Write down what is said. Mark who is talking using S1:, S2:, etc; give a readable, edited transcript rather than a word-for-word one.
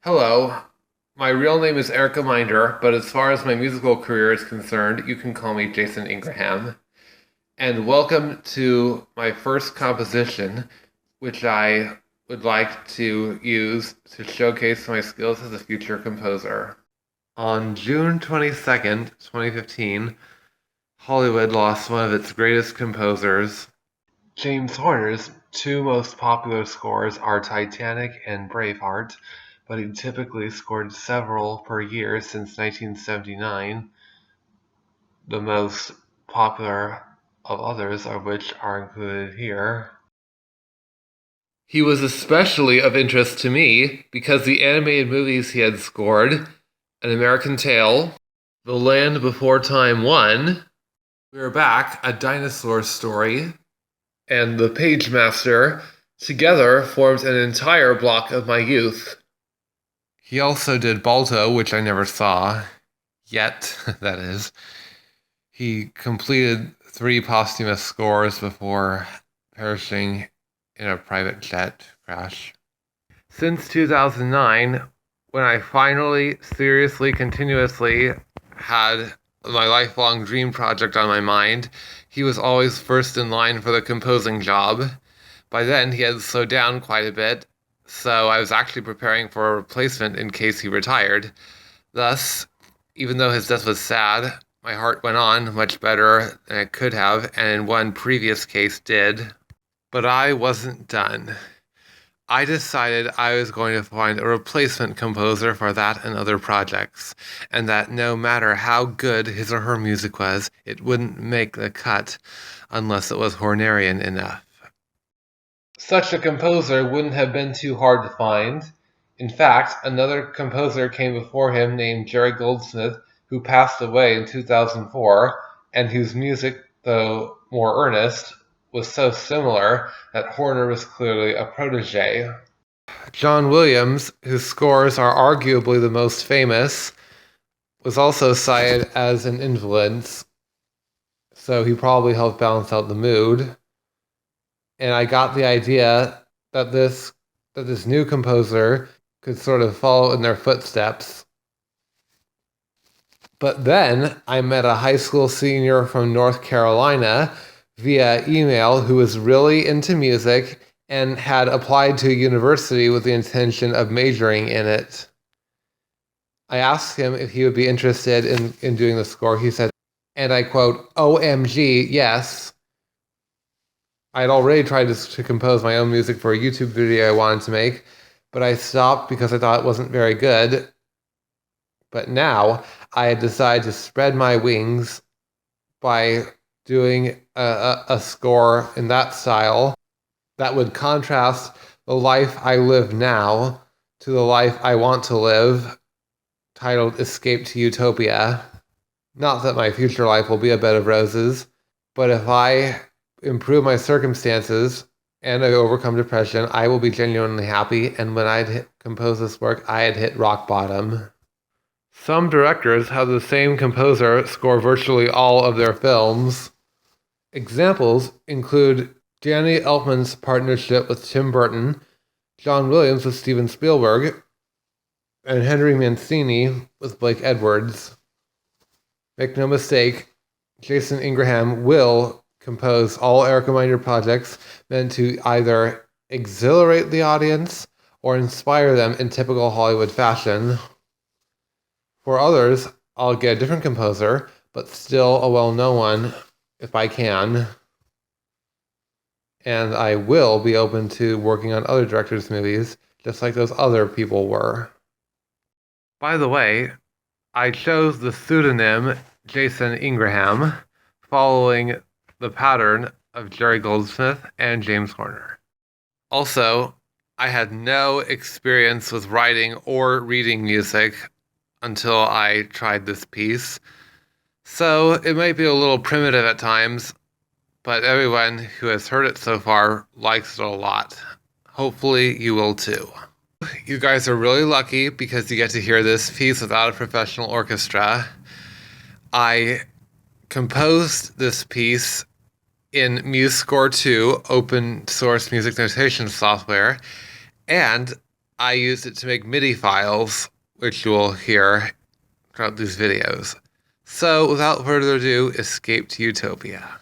S1: Hello, my real name is Eric Gmeinder, but as far as my musical career is concerned, you can call me Jason Ingraham. And welcome to my first composition, which I would like to use to showcase my skills as a future composer. On June 22nd, 2015, Hollywood lost one of its greatest composers. James Horner's two most popular scores are Titanic and Braveheart, but he typically scored several per year since 1979, the most popular of others of which are included here. He was especially of interest to me because the animated movies he had scored, An American Tail, The Land Before Time 1, We're Back, A Dinosaur Story, and The Page Master together formed an entire block of my youth. He also did Balto, which I never saw. Yet, that is. He completed 3 posthumous scores before perishing in a private jet crash. Since 2009, when I finally, seriously, continuously had my lifelong dream project on my mind, he was always first in line for the composing job. By then, he had slowed down quite a bit, so I was actually preparing for a replacement in case he retired. Thus, even though his death was sad, my heart went on much better than it could have, and in one previous case did. But I wasn't done. I decided I was going to find a replacement composer for that and other projects, and that no matter how good his or her music was, it wouldn't make the cut unless it was Hornerian enough. Such a composer wouldn't have been too hard to find. In fact, another composer came before him named Jerry Goldsmith, who passed away in 2004, and whose music, though more earnest, was so similar that Horner was clearly a protege. John Williams, whose scores are arguably the most famous, was also cited as an influence, so he probably helped balance out the mood. And I got the idea that this new composer could sort of follow in their footsteps. But then I met a high school senior from North Carolina via email who was really into music and had applied to a university with the intention of majoring in it. I asked him if he would be interested in doing the score. He said, and I quote, "OMG, yes." I had already tried to compose my own music for a YouTube video I wanted to make, but I stopped because I thought it wasn't very good. But now I had decided to spread my wings by doing a score in that style that would contrast the life I live now to the life I want to live, titled Escape to Utopia. Not that my future life will be a bed of roses, but if I improve my circumstances and I overcome depression, I will be genuinely happy, and when I'd compose this work, I had hit rock bottom. Some directors have the same composer score virtually all of their films. Examples include Danny Elfman's partnership with Tim Burton, John Williams with Steven Spielberg, and Henry Mancini with Blake Edwards. Make no mistake, Jason Ingraham will compose all Eric Gmeinder projects meant to either exhilarate the audience or inspire them in typical Hollywood fashion. For others, I'll get a different composer, but still a well-known one if I can. And I will be open to working on other directors' movies, just like those other people were. By the way, I chose the pseudonym Jason Ingraham, following the pattern of Jerry Goldsmith and James Horner. Also, I had no experience with writing or reading music until I tried this piece, so it might be a little primitive at times, but everyone who has heard it so far likes it a lot. Hopefully you will too. You guys are really lucky because you get to hear this piece without a professional orchestra. I composed this piece in MuseScore 2, open source music notation software, and I used it to make MIDI files, which you will hear throughout these videos. So, without further ado, escape to Utopia.